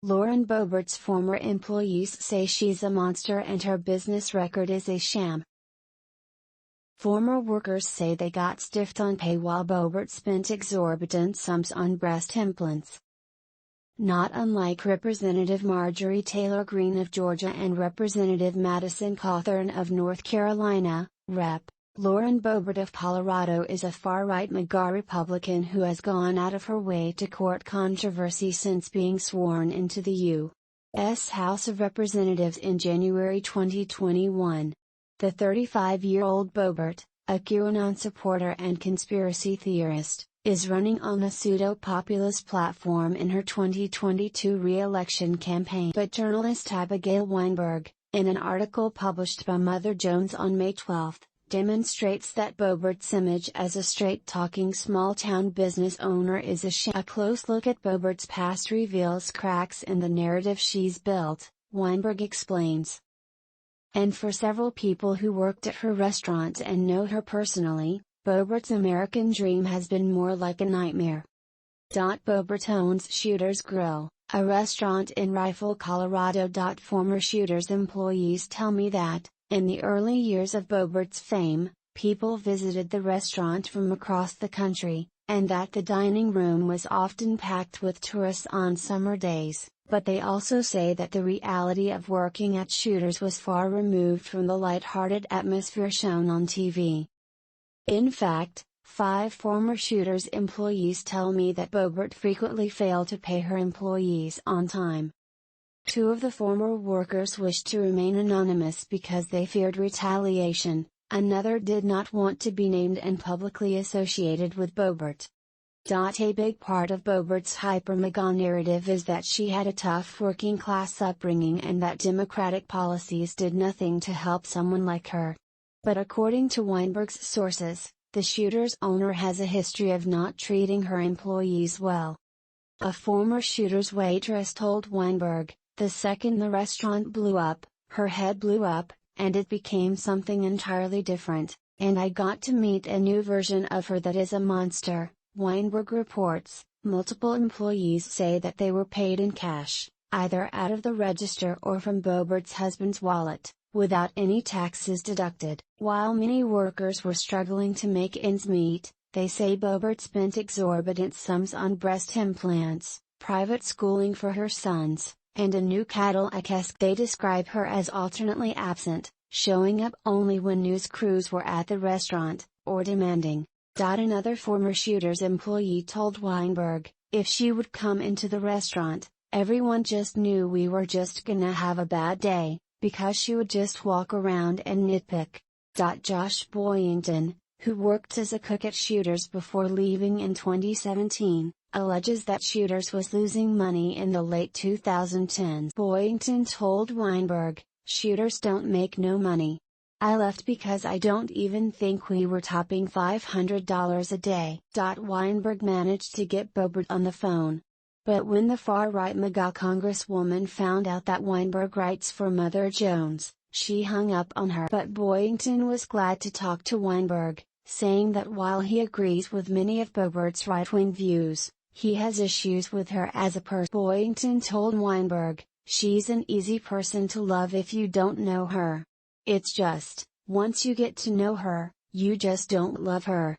Lauren Boebert's former employees say she's a monster and her business record is a sham. Former workers say they got stiffed on pay while Boebert spent exorbitant sums on breast implants. Not unlike Representative Marjorie Taylor Greene of Georgia and Representative Madison Cawthorn of North Carolina, Rep. Lauren Boebert of Colorado is a far-right MAGA Republican who has gone out of her way to court controversy since being sworn into the U.S. House of Representatives in January 2021. The 35-year-old Boebert, a QAnon supporter and conspiracy theorist, is running on a pseudo-populist platform in her 2022 re-election campaign. But journalist Abigail Weinberg, in an article published by Mother Jones on May 12, demonstrates that Boebert's image as a straight-talking small-town business owner is a sham. A close look at Boebert's past reveals cracks in the narrative she's built, Weinberg explains. And for several people who worked at her restaurant and know her personally, Boebert's American dream has been more like a nightmare. Boebert owns Shooter's Grill, a restaurant in Rifle, Colorado. Former Shooter's employees tell me that, in the early years of Boebert's fame, people visited the restaurant from across the country, and that the dining room was often packed with tourists on summer days, but they also say that the reality of working at Shooter's was far removed from the light-hearted atmosphere shown on TV. In fact, 5 former Shooter's employees tell me that Boebert frequently failed to pay her employees on time. 2 of the former workers wished to remain anonymous because they feared retaliation, another did not want to be named and publicly associated with Boebert. A big part of Boebert's hyper-MAGA narrative is that she had a tough working-class upbringing and that Democratic policies did nothing to help someone like her. But according to Weinberg's sources, the Shooter's owner has a history of not treating her employees well. A former Shooter's waitress told Weinberg, "The second the restaurant blew up, her head blew up, and it became something entirely different, and I got to meet a new version of her that is a monster." Weinberg reports, multiple employees say that they were paid in cash, either out of the register or from Boebert's husband's wallet, without any taxes deducted. While many workers were struggling to make ends meet, they say Boebert spent exorbitant sums on breast implants, private schooling for her sons, and a new Cadillac Esque. They describe her as alternately absent, showing up only when news crews were at the restaurant, or demanding. Another former Shooter's employee told Weinberg, if she would come into the restaurant, everyone just knew we were just gonna have a bad day, because she would just walk around and nitpick. Josh Boyington, who worked as a cook at Shooter's before leaving in 2017, alleges that Shooter's was losing money in the late 2010s. Boyington told Weinberg, "Shooter's don't make no money. I left because I don't even think we were topping $500 a day." Weinberg managed to get Boebert on the phone. But when the far-right MAGA congresswoman found out that Weinberg writes for Mother Jones, she hung up on her. But Boyington was glad to talk to Weinberg, saying that while he agrees with many of Boebert's right-wing views, he has issues with her as a person. Boyington told Weinberg, "She's an easy person to love if you don't know her. It's just, once you get to know her, you just don't love her."